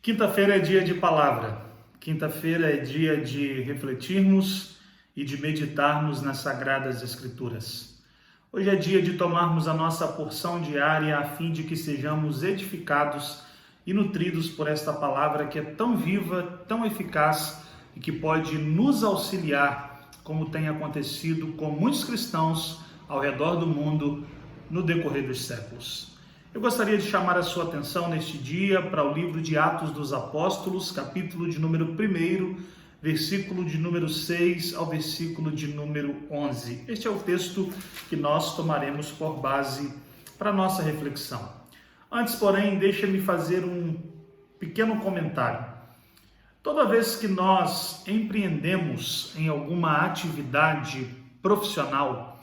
Quinta-feira é dia de palavra, quinta-feira é dia de refletirmos e de meditarmos nas Sagradas Escrituras. Hoje é dia de tomarmos a nossa porção diária a fim de que sejamos edificados e nutridos por esta palavra que é tão viva, tão eficaz e que pode nos auxiliar, como tem acontecido com muitos cristãos ao redor do mundo no decorrer dos séculos. Eu gostaria de chamar a sua atenção neste dia para o livro de Atos dos Apóstolos, capítulo de número 1, versículo de número 6 ao versículo de número 11. Este é o texto que nós tomaremos por base para a nossa reflexão. Antes, porém, deixa-me fazer um pequeno comentário. Toda vez que nós empreendemos em alguma atividade profissional,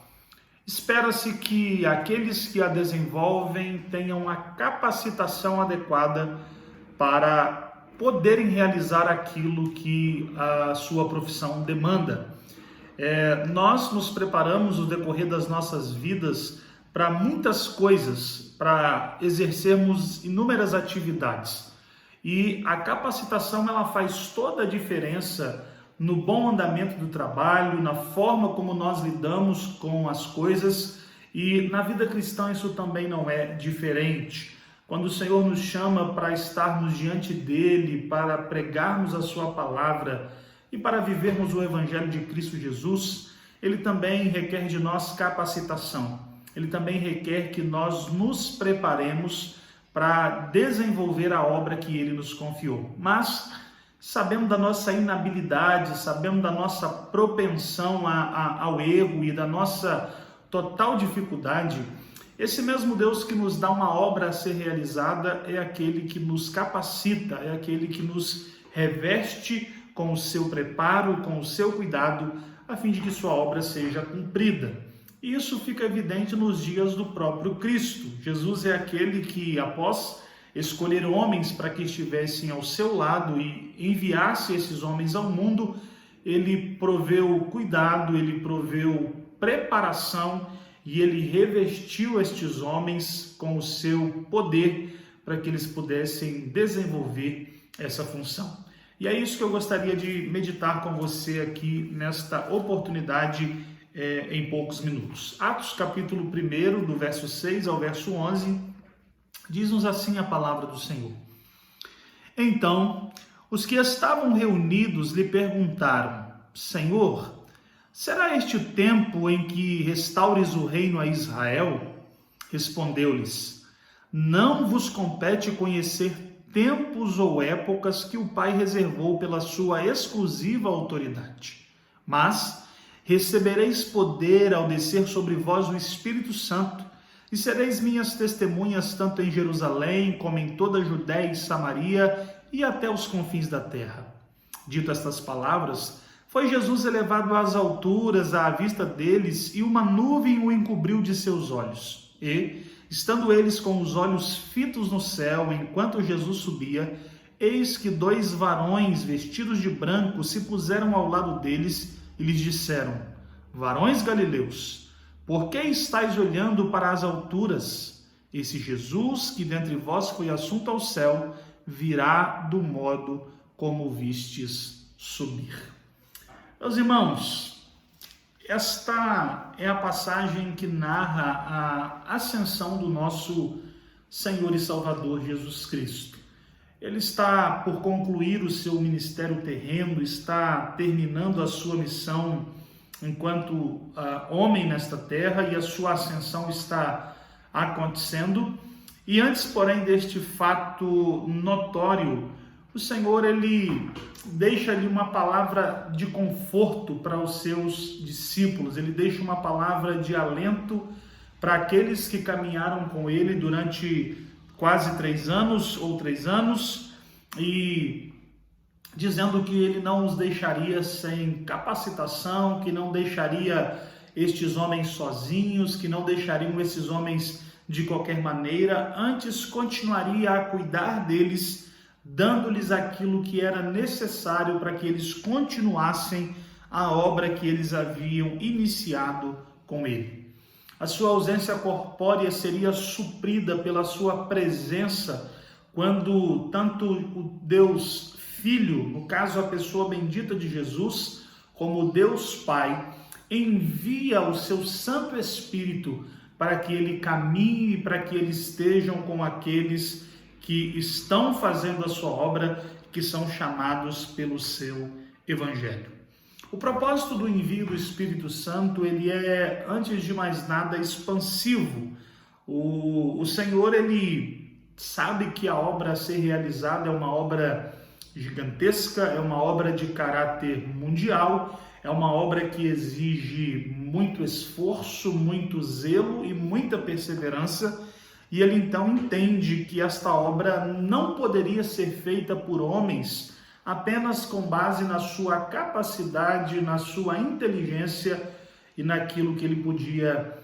espera-se que aqueles que a desenvolvem tenham a capacitação adequada para poderem realizar aquilo que a sua profissão demanda. Nós nos preparamos no decorrer das nossas vidas para muitas coisas, para exercermos inúmeras atividades. E a capacitação ela faz toda a diferença no bom andamento do trabalho, na forma como nós lidamos com as coisas, e na vida cristã isso também não é diferente. Quando o Senhor nos chama para estarmos diante dele, para pregarmos a sua palavra e para vivermos o Evangelho de Cristo Jesus, ele também requer de nós capacitação. Ele também requer que nós nos preparemos para desenvolver a obra que ele nos confiou. Mas sabemos da nossa inabilidade, sabemos da nossa propensão ao erro e da nossa total dificuldade. Esse mesmo Deus que nos dá uma obra a ser realizada é aquele que nos capacita, é aquele que nos reveste com o seu preparo, com o seu cuidado, a fim de que sua obra seja cumprida. E isso fica evidente nos dias do próprio Cristo. Jesus é aquele que, após escolher homens para que estivessem ao seu lado e enviasse esses homens ao mundo, ele proveu cuidado, ele proveu preparação e ele revestiu estes homens com o seu poder para que eles pudessem desenvolver essa função. E é isso que eu gostaria de meditar com você aqui nesta oportunidade em poucos minutos. Atos capítulo 1, do verso 6 ao verso 11, diz-nos assim a palavra do Senhor. Então, os que estavam reunidos lhe perguntaram: Senhor, será este o tempo em que restaures o reino a Israel? Respondeu-lhes: Não vos compete conhecer tempos ou épocas que o Pai reservou pela sua exclusiva autoridade. Mas recebereis poder ao descer sobre vós o Espírito Santo, e sereis minhas testemunhas tanto em Jerusalém como em toda a Judéia e Samaria e até os confins da terra. Dito estas palavras, foi Jesus elevado às alturas à vista deles, e uma nuvem o encobriu de seus olhos. E, estando eles com os olhos fitos no céu, enquanto Jesus subia, eis que 2 varões vestidos de branco se puseram ao lado deles e lhes disseram: Varões galileus, por que estáis olhando para as alturas? Esse Jesus que dentre vós foi assunto ao céu, virá do modo como vistes subir. Meus irmãos, esta é a passagem que narra a ascensão do nosso Senhor e Salvador Jesus Cristo. Ele está por concluir o seu ministério terreno, está terminando a sua missão enquanto homem nesta terra, e a sua ascensão está acontecendo. E antes, porém, deste fato notório, o Senhor ele deixa ali uma palavra de conforto para os seus discípulos, ele deixa uma palavra de alento para aqueles que caminharam com ele durante quase 3 anos, e dizendo que ele não os deixaria sem capacitação, que não deixaria estes homens sozinhos, que não deixariam esses homens de qualquer maneira, antes continuaria a cuidar deles, dando-lhes aquilo que era necessário para que eles continuassem a obra que eles haviam iniciado com ele. A sua ausência corpórea seria suprida pela sua presença quando tanto o Deus Filho, no caso a pessoa bendita de Jesus, como o Deus Pai, envia o seu Santo Espírito para que ele caminhe, para que eles estejam com aqueles que estão fazendo a sua obra, que são chamados pelo seu Evangelho. O propósito do envio do Espírito Santo, ele é, antes de mais nada, expansivo. O Senhor, ele sabe que a obra a ser realizada é uma obra gigantesca, é uma obra de caráter mundial, é uma obra que exige muito esforço, muito zelo e muita perseverança, e ele então entende que esta obra não poderia ser feita por homens apenas com base na sua capacidade, na sua inteligência e naquilo que ele podia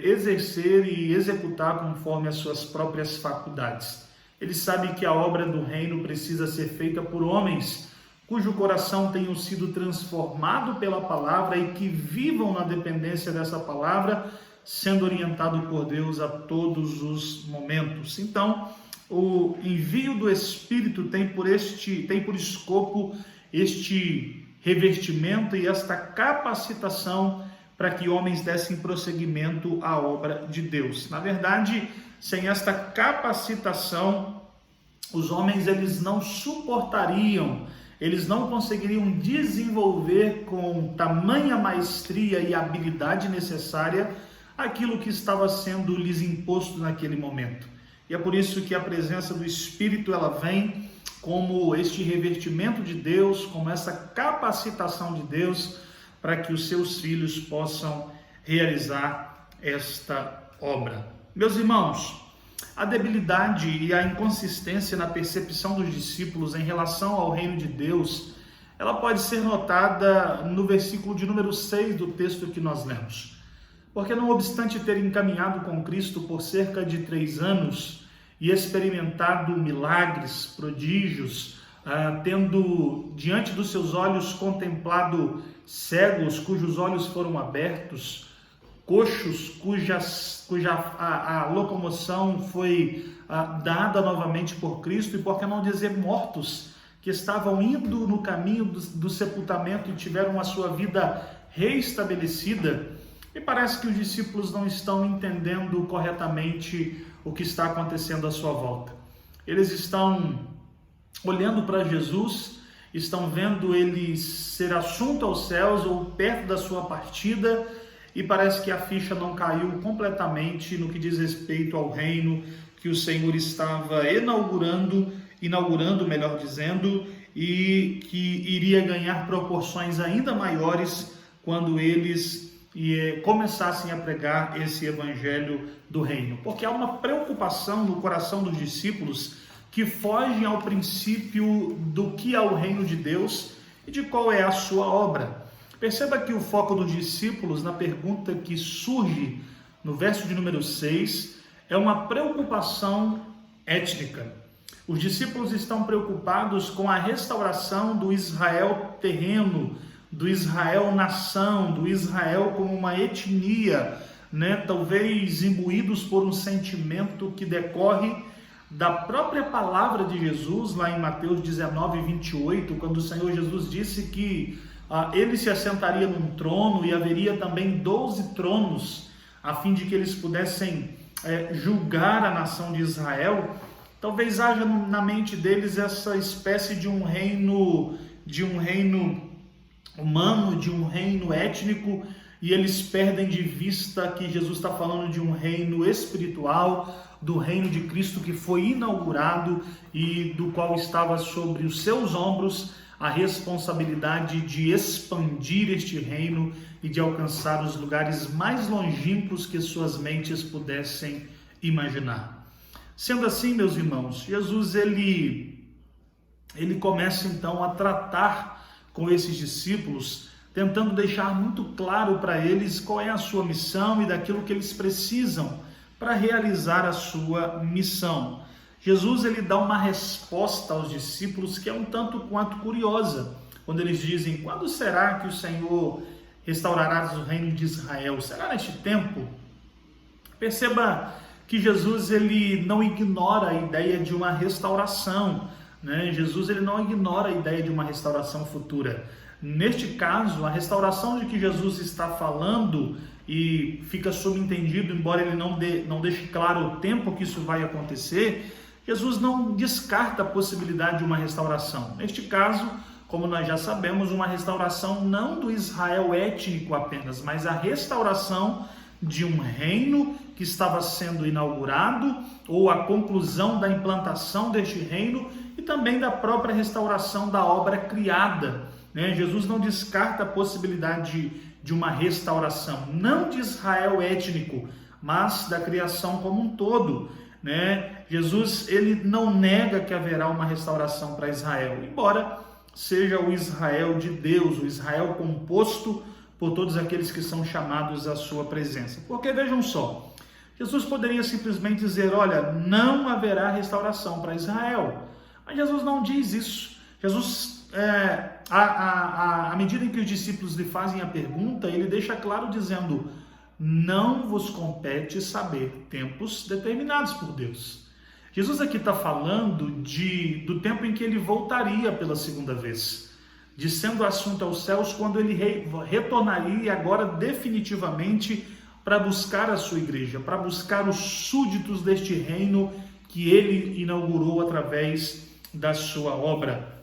exercer e executar conforme as suas próprias faculdades. Ele sabe que a obra do reino precisa ser feita por homens cujo coração tenha sido transformado pela palavra e que vivam na dependência dessa palavra, sendo orientado por Deus a todos os momentos. Então, o envio do Espírito tem por escopo este revestimento e esta capacitação para que homens dessem prosseguimento à obra de Deus. Na verdade, sem esta capacitação, os homens eles não suportariam, eles não conseguiriam desenvolver com tamanha maestria e habilidade necessária aquilo que estava sendo lhes imposto naquele momento. E é por isso que a presença do Espírito ela vem como este revestimento de Deus, como essa capacitação de Deus para que os seus filhos possam realizar esta obra. Meus irmãos, a debilidade e a inconsistência na percepção dos discípulos em relação ao reino de Deus, ela pode ser notada no versículo de número 6 do texto que nós lemos. Porque não obstante ter encaminhado com Cristo por cerca de 3 anos e experimentado milagres, prodígios, tendo diante dos seus olhos contemplado cegos cujos olhos foram abertos, coxos cuja a locomoção foi dada novamente por Cristo, e por que não dizer mortos que estavam indo no caminho do sepultamento e tiveram a sua vida reestabelecida. E parece que os discípulos não estão entendendo corretamente o que está acontecendo à sua volta. Eles estão olhando para Jesus, estão vendo ele ser assunto aos céus ou perto da sua partida, e parece que a ficha não caiu completamente no que diz respeito ao reino que o Senhor estava inaugurando, melhor dizendo, e que iria ganhar proporções ainda maiores quando eles começassem a pregar esse evangelho do reino. Porque há uma preocupação no coração dos discípulos que foge ao princípio do que é o reino de Deus e de qual é a sua obra. Perceba que o foco dos discípulos na pergunta que surge no verso de número 6 é uma preocupação étnica. Os discípulos estão preocupados com a restauração do Israel terreno, do Israel nação, do Israel como uma etnia, talvez imbuídos por um sentimento que decorre da própria palavra de Jesus, lá em Mateus 19, 28, quando o Senhor Jesus disse que ele se assentaria num trono e haveria também 12 tronos, a fim de que eles pudessem julgar a nação de Israel. Talvez haja na mente deles essa espécie de um reino humano, de um reino étnico, e eles perdem de vista que Jesus está falando de um reino espiritual, do reino de Cristo que foi inaugurado e do qual estava sobre os seus ombros a responsabilidade de expandir este reino e de alcançar os lugares mais longínquos que suas mentes pudessem imaginar. Sendo assim, meus irmãos, Jesus ele começa então a tratar com esses discípulos, tentando deixar muito claro para eles qual é a sua missão e daquilo que eles precisam para realizar a sua missão. Jesus ele dá uma resposta aos discípulos que é um tanto quanto curiosa, quando eles dizem: quando será que o Senhor restaurará o reino de Israel? Será neste tempo? Perceba que Jesus ele não ignora a ideia de uma restauração, né? Jesus ele não ignora a ideia de uma restauração futura. Neste caso, a restauração de que Jesus está falando, e fica subentendido, embora ele não deixe claro o tempo que isso vai acontecer, Jesus não descarta a possibilidade de uma restauração. Neste caso, como nós já sabemos, uma restauração não do Israel étnico apenas, mas a restauração de um reino que estava sendo inaugurado, ou a conclusão da implantação deste reino, e também da própria restauração da obra criada, né? Jesus não descarta a possibilidade de uma restauração, não de Israel étnico, mas da criação como um todo, né? Jesus ele não nega que haverá uma restauração para Israel, embora seja o Israel de Deus, o Israel composto por todos aqueles que são chamados à sua presença. Porque vejam só, Jesus poderia simplesmente dizer, olha, não haverá restauração para Israel. Mas Jesus não diz isso. Jesus, à medida em que os discípulos lhe fazem a pergunta, ele deixa claro dizendo, não vos compete saber tempos determinados por Deus. Jesus aqui está falando do tempo em que ele voltaria pela segunda vez, descendo o assunto aos céus, quando ele retornaria agora definitivamente para buscar a sua igreja, para buscar os súditos deste reino que ele inaugurou através da sua obra.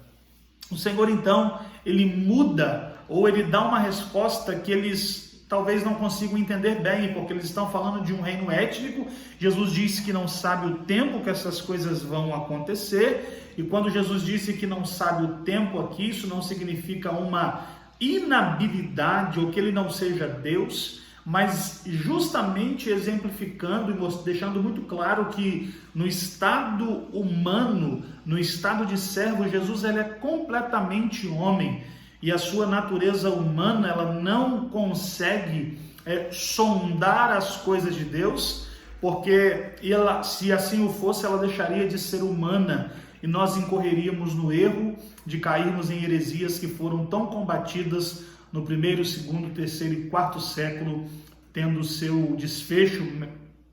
O Senhor então, ele muda, ou ele dá uma resposta que eles talvez não consigam entender bem, porque eles estão falando de um reino étnico. Jesus disse que não sabe o tempo que essas coisas vão acontecer, e quando Jesus disse que não sabe o tempo aqui, isso não significa uma inabilidade ou que ele não seja Deus, mas justamente exemplificando e deixando muito claro que no estado humano, no estado de servo, Jesus ele é completamente homem, e a sua natureza humana ela não consegue sondar as coisas de Deus, porque ela, se assim o fosse, ela deixaria de ser humana, e nós incorreríamos no erro de cairmos em heresias que foram tão combatidas no primeiro, segundo, terceiro e quarto século, tendo seu desfecho,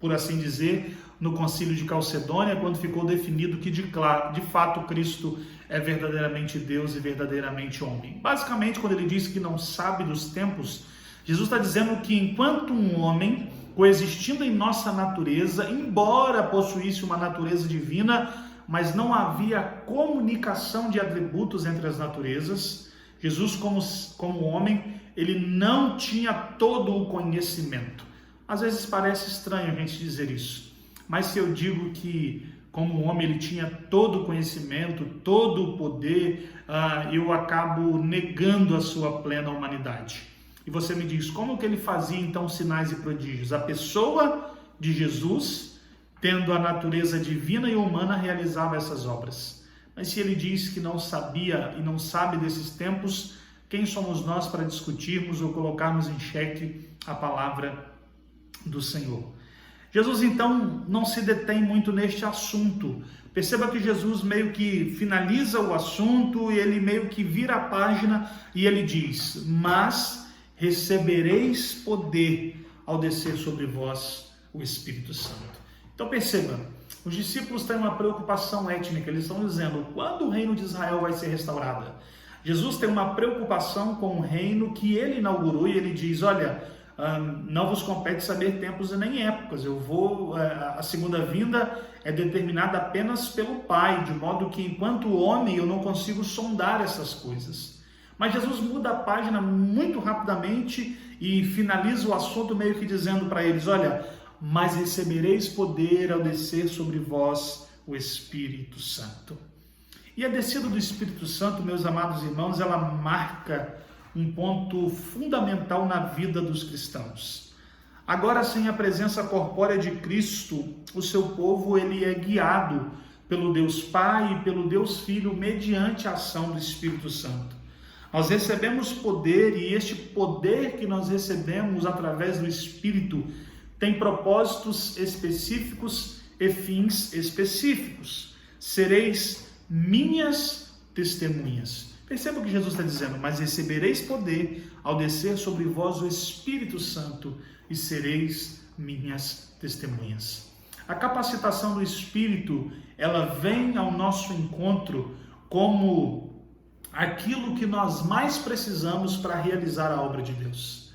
por assim dizer, no concílio de Calcedônia, quando ficou definido que de fato Cristo é verdadeiramente Deus e verdadeiramente homem. Basicamente, quando ele diz que não sabe dos tempos, Jesus está dizendo que enquanto um homem, coexistindo em nossa natureza, embora possuísse uma natureza divina, mas não havia comunicação de atributos entre as naturezas, Jesus, como homem, ele não tinha todo o conhecimento. Às vezes parece estranho a gente dizer isso, mas se eu digo que como homem ele tinha todo o conhecimento, todo o poder, eu acabo negando a sua plena humanidade. E você me diz, como que ele fazia então sinais e prodígios? A pessoa de Jesus, tendo a natureza divina e humana, realizava essas obras. Mas se ele diz que não sabia e não sabe desses tempos, quem somos nós para discutirmos ou colocarmos em xeque a palavra do Senhor? Jesus então não se detém muito neste assunto. Perceba que Jesus meio que finaliza o assunto e ele meio que vira a página e ele diz, mas recebereis poder ao descer sobre vós o Espírito Santo. Então perceba, os discípulos têm uma preocupação étnica, eles estão dizendo, quando o reino de Israel vai ser restaurado? Jesus tem uma preocupação com o reino que ele inaugurou e ele diz, olha, não vos compete saber tempos e nem épocas, a segunda vinda é determinada apenas pelo Pai, de modo que enquanto homem eu não consigo sondar essas coisas. Mas Jesus muda a página muito rapidamente e finaliza o assunto meio que dizendo para eles, olha, mas recebereis poder ao descer sobre vós o Espírito Santo. E a descida do Espírito Santo, meus amados irmãos, ela marca um ponto fundamental na vida dos cristãos. Agora, sem a presença corpórea de Cristo, o seu povo ele é guiado pelo Deus Pai e pelo Deus Filho mediante a ação do Espírito Santo. Nós recebemos poder e este poder que nós recebemos através do Espírito tem propósitos específicos e fins específicos. Sereis minhas testemunhas. Perceba o que Jesus está dizendo, mas recebereis poder ao descer sobre vós o Espírito Santo e sereis minhas testemunhas. A capacitação do Espírito, ela vem ao nosso encontro como aquilo que nós mais precisamos para realizar a obra de Deus.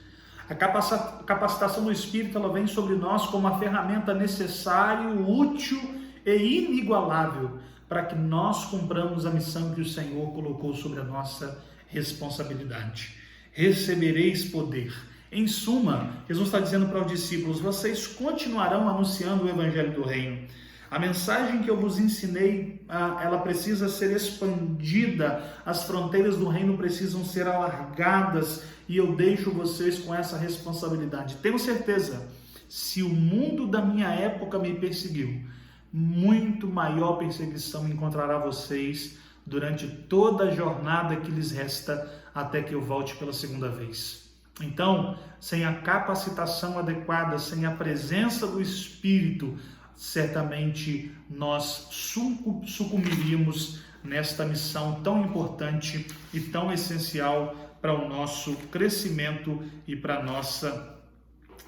A capacitação do Espírito, ela vem sobre nós como uma ferramenta necessária, útil e inigualável para que nós cumpramos a missão que o Senhor colocou sobre a nossa responsabilidade. Recebereis poder. Em suma, Jesus está dizendo para os discípulos: vocês continuarão anunciando o Evangelho do Reino. A mensagem que eu vos ensinei, ela precisa ser expandida, as fronteiras do reino precisam ser alargadas, e eu deixo vocês com essa responsabilidade. Tenho certeza, se o mundo da minha época me perseguiu, muito maior perseguição encontrará vocês durante toda a jornada que lhes resta até que eu volte pela segunda vez. Então, sem a capacitação adequada, sem a presença do Espírito, certamente nós sucumbiríamos nesta missão tão importante e tão essencial para o nosso crescimento e para a nossa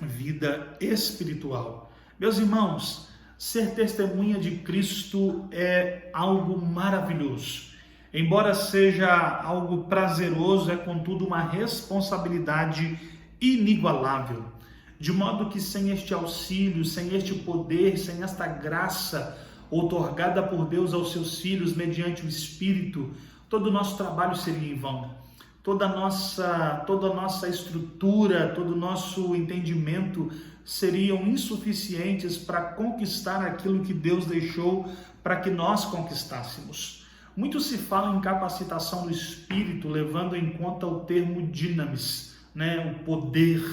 vida espiritual. Meus irmãos, ser testemunha de Cristo é algo maravilhoso. Embora seja algo prazeroso, é contudo uma responsabilidade inigualável. De modo que sem este auxílio, sem este poder, sem esta graça outorgada por Deus aos seus filhos mediante o Espírito, todo o nosso trabalho seria em vão. Toda a nossa estrutura, todo o nosso entendimento seriam insuficientes para conquistar aquilo que Deus deixou para que nós conquistássemos. Muito se fala em capacitação do Espírito, levando em conta o termo dinamis, o poder.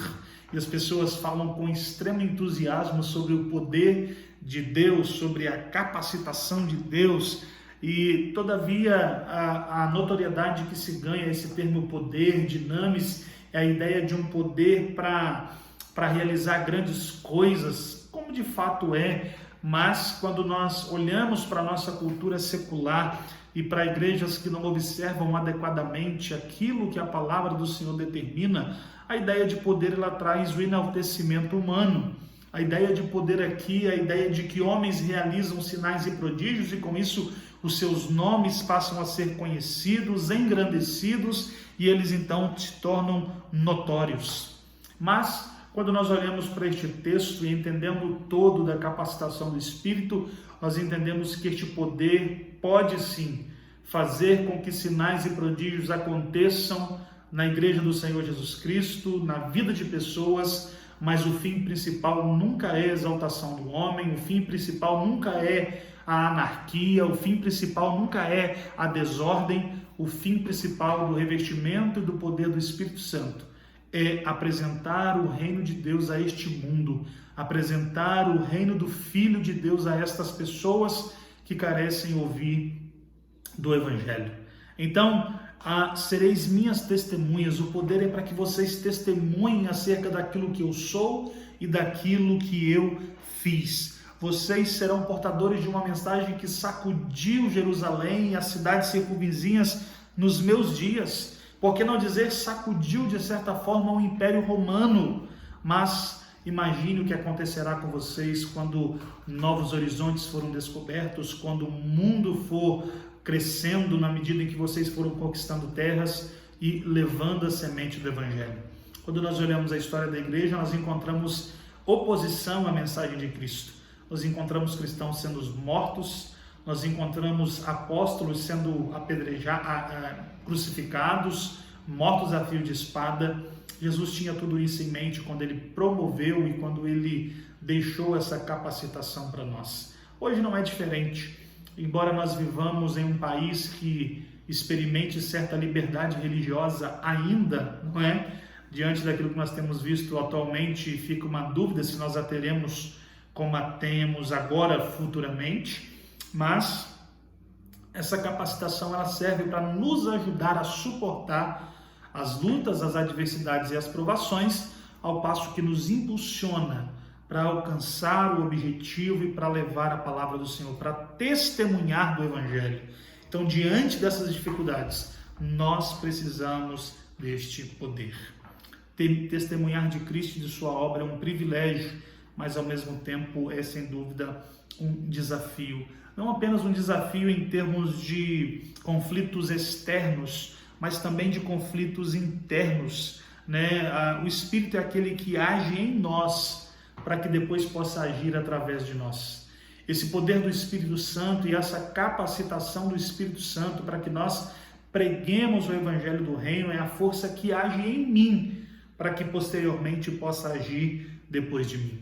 E as pessoas falam com extremo entusiasmo sobre o poder de Deus, sobre a capacitação de Deus. E, todavia, a notoriedade que se ganha esse termo poder, dinamis, é a ideia de um poder para realizar grandes coisas, como de fato é. Mas, quando nós olhamos para a nossa cultura secular e para igrejas que não observam adequadamente aquilo que a palavra do Senhor determina, a ideia de poder, ela traz o enaltecimento humano. A ideia de poder aqui, a ideia de que homens realizam sinais e prodígios e com isso os seus nomes passam a ser conhecidos, engrandecidos e eles então se tornam notórios. Mas quando nós olhamos para este texto e entendendo o todo da capacitação do Espírito, nós entendemos que este poder pode sim fazer com que sinais e prodígios aconteçam na igreja do Senhor Jesus Cristo, na vida de pessoas, mas o fim principal nunca é a exaltação do homem, o fim principal nunca é a anarquia, o fim principal nunca é a desordem, o fim principal do revestimento e do poder do Espírito Santo é apresentar o reino de Deus a este mundo, apresentar o reino do Filho de Deus a estas pessoas que carecem ouvir do Evangelho. Então, sereis minhas testemunhas. O poder é para que vocês testemunhem acerca daquilo que eu sou e daquilo que eu fiz. Vocês serão portadores de uma mensagem que sacudiu Jerusalém e as cidades circunvizinhas nos meus dias. Por que não dizer sacudiu de certa forma o Império Romano? Mas imagine o que acontecerá com vocês quando novos horizontes foram descobertos, quando o mundo for crescendo na medida em que vocês foram conquistando terras e levando a semente do Evangelho. Quando nós olhamos a história da igreja, nós encontramos oposição à mensagem de Cristo. Nós encontramos cristãos sendo mortos, nós encontramos apóstolos sendo crucificados, mortos a fio de espada. Jesus tinha tudo isso em mente quando ele promoveu e quando ele deixou essa capacitação para nós. Hoje não é diferente. Embora nós vivamos em um país que experimente certa liberdade religiosa ainda, não é? Diante daquilo que nós temos visto atualmente, fica uma dúvida se nós a teremos como a temos agora, futuramente, mas essa capacitação ela serve para nos ajudar a suportar as lutas, as adversidades e as provações, ao passo que nos impulsiona para alcançar o objetivo e para levar a palavra do Senhor, para testemunhar do Evangelho. Então, diante dessas dificuldades, nós precisamos deste poder. Testemunhar de Cristo e de sua obra é um privilégio, mas ao mesmo tempo é sem dúvida um desafio. Não apenas um desafio em termos de conflitos externos, mas também de conflitos internos, né? O Espírito é aquele que age em nós para que depois possa agir através de nós. Esse poder do Espírito Santo e essa capacitação do Espírito Santo para que nós preguemos o Evangelho do Reino é a força que age em mim para que posteriormente possa agir depois de mim.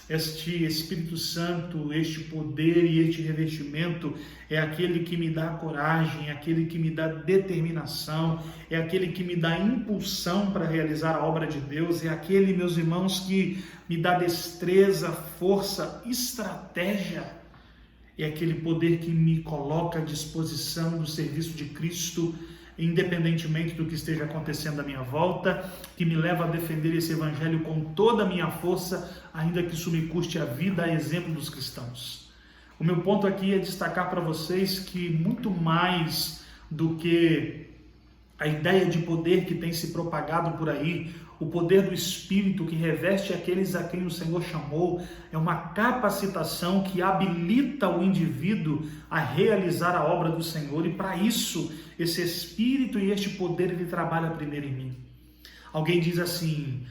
Este Espírito Santo, este poder e este revestimento é aquele que me dá coragem, é aquele que me dá determinação, é aquele que me dá impulsão para realizar a obra de Deus, é aquele, meus irmãos, que me dá destreza, força, estratégia, é aquele poder que me coloca à disposição do serviço de Cristo, independentemente do que esteja acontecendo à minha volta, que me leva a defender esse evangelho com toda a minha força, ainda que isso me custe a vida, a exemplo dos cristãos. O meu ponto aqui é destacar para vocês que muito mais do que a ideia de poder que tem se propagado por aí, o poder do Espírito que reveste aqueles a quem o Senhor chamou, é uma capacitação que habilita o indivíduo a realizar a obra do Senhor, e para isso, esse Espírito e este poder, ele trabalha primeiro em mim. Alguém diz assim,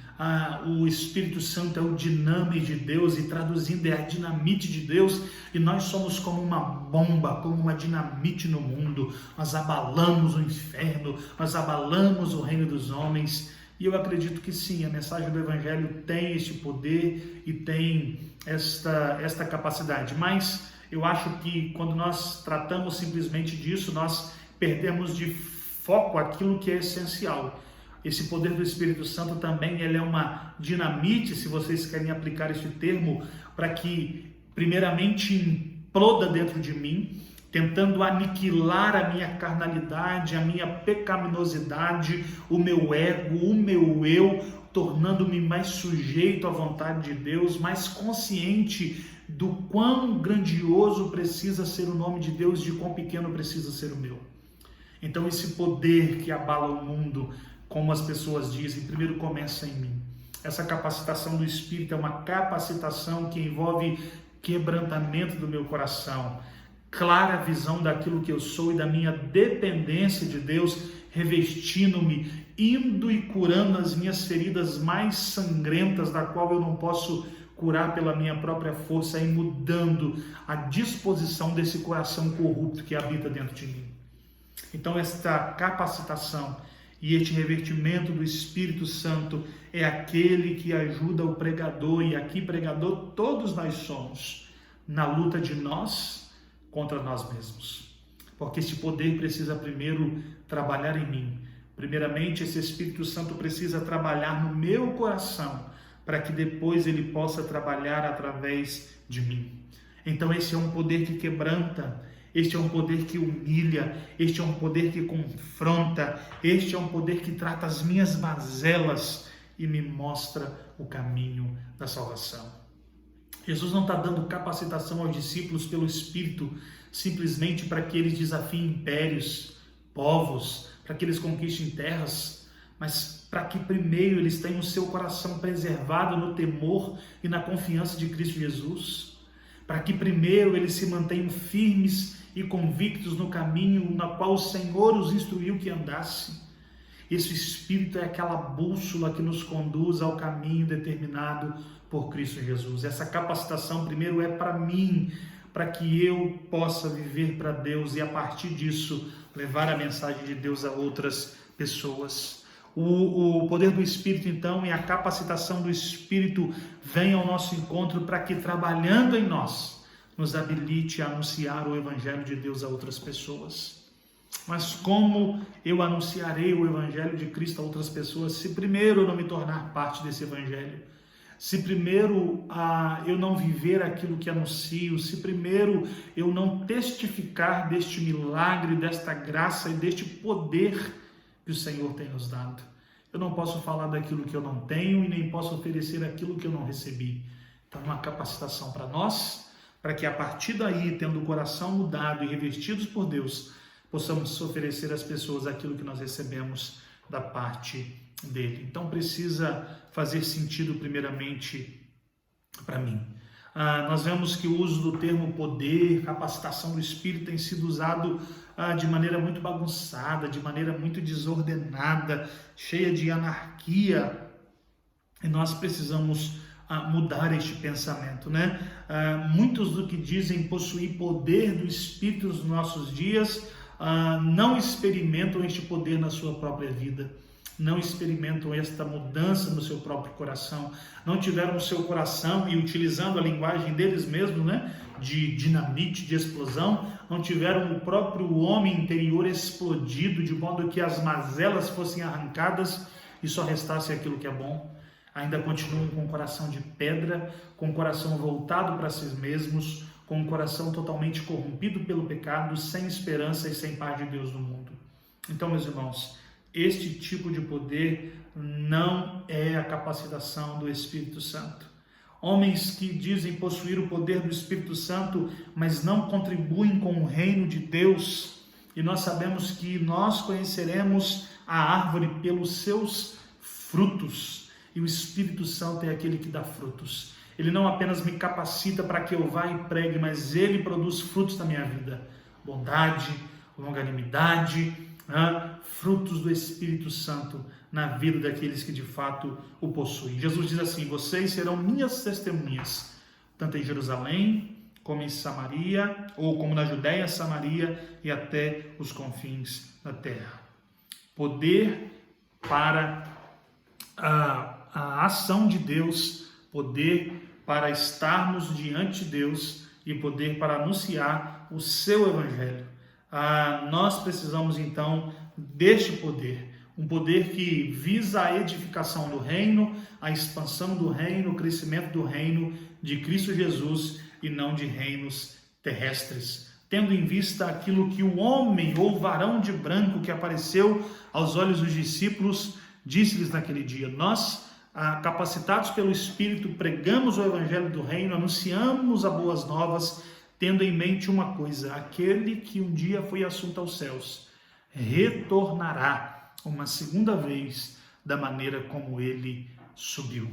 o Espírito Santo é o diname de Deus, e traduzindo é a dinamite de Deus, e nós somos como uma bomba, como uma dinamite no mundo, nós abalamos o inferno, nós abalamos o reino dos homens. E eu acredito que sim, a mensagem do Evangelho tem este poder e tem esta capacidade. Mas eu acho que quando nós tratamos simplesmente disso, nós perdemos de foco aquilo que é essencial. Esse poder do Espírito Santo também ele é uma dinamite, se vocês querem aplicar esse termo, para que primeiramente imploda dentro de mim, tentando aniquilar a minha carnalidade, a minha pecaminosidade, o meu ego, o meu eu, tornando-me mais sujeito à vontade de Deus, mais consciente do quão grandioso precisa ser o nome de Deus e de quão pequeno precisa ser o meu. Então esse poder que abala o mundo, como as pessoas dizem, primeiro começa em mim. Essa capacitação do Espírito é uma capacitação que envolve quebrantamento do meu coração, clara visão daquilo que eu sou e da minha dependência de Deus, revestindo-me, indo e curando as minhas feridas mais sangrentas, da qual eu não posso curar pela minha própria força, e mudando a disposição desse coração corrupto que habita dentro de mim. Então esta capacitação e este revestimento do Espírito Santo é aquele que ajuda o pregador, e aqui pregador todos nós somos, na luta de nós contra nós mesmos. Porque esse poder precisa primeiro trabalhar em mim. Primeiramente, esse Espírito Santo precisa trabalhar no meu coração, para que depois ele possa trabalhar através de mim. Então esse é um poder que quebranta, este é um poder que humilha, este é um poder que confronta, este é um poder que trata as minhas mazelas e me mostra o caminho da salvação. Jesus não está dando capacitação aos discípulos pelo Espírito simplesmente para que eles desafiem impérios, povos, para que eles conquistem terras, mas para que primeiro eles tenham o seu coração preservado no temor e na confiança de Cristo Jesus, para que primeiro eles se mantenham firmes e convictos no caminho na qual o Senhor os instruiu que andasse. Esse Espírito é aquela bússola que nos conduz ao caminho determinado por Cristo Jesus. Essa capacitação primeiro é para mim, para que eu possa viver para Deus e a partir disso levar a mensagem de Deus a outras pessoas. O poder do Espírito então e a capacitação do Espírito vem ao nosso encontro para que trabalhando em nós nos habilite a anunciar o Evangelho de Deus a outras pessoas. Mas como eu anunciarei o Evangelho de Cristo a outras pessoas se primeiro eu não me tornar parte desse Evangelho? Se primeiro eu não viver aquilo que anuncio, se primeiro eu não testificar deste milagre, desta graça e deste poder que o Senhor tem nos dado. Eu não posso falar daquilo que eu não tenho e nem posso oferecer aquilo que eu não recebi. Então, uma capacitação para nós, para que a partir daí, tendo o coração mudado e revestidos por Deus, possamos oferecer às pessoas aquilo que nós recebemos da parte dele. Então precisa fazer sentido primeiramente para mim. Nós vemos que o uso do termo poder, capacitação do Espírito tem sido usado de maneira muito bagunçada, de maneira muito desordenada, cheia de anarquia. E nós precisamos mudar este pensamento, né? Muitos do que dizem possuir poder do Espírito nos nossos dias não experimentam este poder na sua própria vida, não experimentam esta mudança no seu próprio coração, não tiveram o seu coração, e utilizando a linguagem deles mesmos, né, de dinamite, de explosão, não tiveram o próprio homem interior explodido, de modo que as mazelas fossem arrancadas e só restasse aquilo que é bom. Ainda continuam com o coração de pedra, com o coração voltado para si mesmos, com o coração totalmente corrompido pelo pecado, sem esperança e sem paz de Deus no mundo. Então, meus irmãos, este tipo de poder não é a capacitação do Espírito Santo. Homens que dizem possuir o poder do Espírito Santo, mas não contribuem com o reino de Deus. E nós sabemos que nós conheceremos a árvore pelos seus frutos. E o Espírito Santo é aquele que dá frutos. Ele não apenas me capacita para que eu vá e pregue, mas ele produz frutos na minha vida. Bondade, longanimidade, frutos do Espírito Santo na vida daqueles que de fato o possuem. Jesus diz assim: vocês serão minhas testemunhas, tanto em Jerusalém, como em Samaria, ou como na Judéia, Samaria e até os confins da terra. Poder para a ação de Deus, poder para estarmos diante de Deus e poder para anunciar o seu evangelho. Nós precisamos então deste poder, um poder que visa a edificação do reino, a expansão do reino, o crescimento do reino de Cristo Jesus e não de reinos terrestres. Tendo em vista aquilo que o homem ou varão de branco que apareceu aos olhos dos discípulos disse-lhes naquele dia: nós, capacitados pelo Espírito, pregamos o evangelho do reino, anunciamos as boas novas, tendo em mente uma coisa: aquele que um dia foi assunto aos céus retornará uma segunda vez da maneira como ele subiu.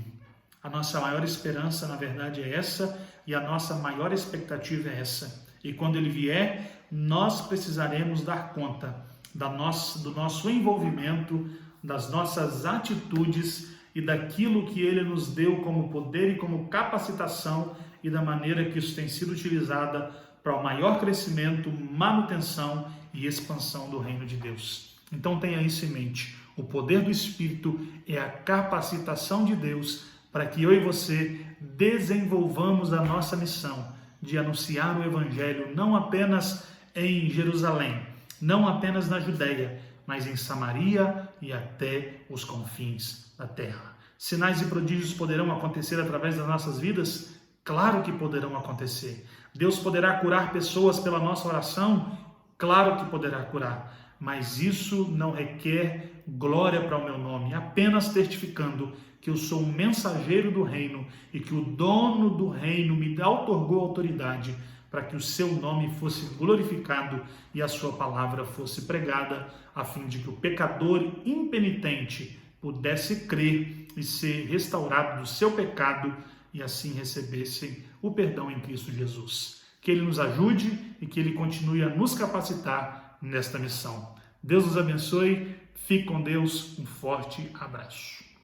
A nossa maior esperança, na verdade, é essa, e a nossa maior expectativa é essa. E quando ele vier, nós precisaremos dar conta do nosso envolvimento, das nossas atitudes e daquilo que ele nos deu como poder e como capacitação, e da maneira que isso tem sido utilizada para o maior crescimento, manutenção e expansão do reino de Deus. Então tenha isso em mente. O poder do Espírito é a capacitação de Deus para que eu e você desenvolvamos a nossa missão de anunciar o evangelho não apenas em Jerusalém, não apenas na Judéia, mas em Samaria e até os confins da terra. Sinais e prodígios poderão acontecer através das nossas vidas? Claro que poderão acontecer. Deus poderá curar pessoas pela nossa oração? Claro que poderá curar. Mas isso não requer glória para o meu nome, apenas testificando que eu sou um mensageiro do reino e que o dono do reino me outorgou autoridade para que o seu nome fosse glorificado e a sua palavra fosse pregada, a fim de que o pecador impenitente pudesse crer e ser restaurado do seu pecado e assim recebessem o perdão em Cristo Jesus. Que Ele nos ajude e que Ele continue a nos capacitar nesta missão. Deus nos abençoe, fique com Deus, um forte abraço.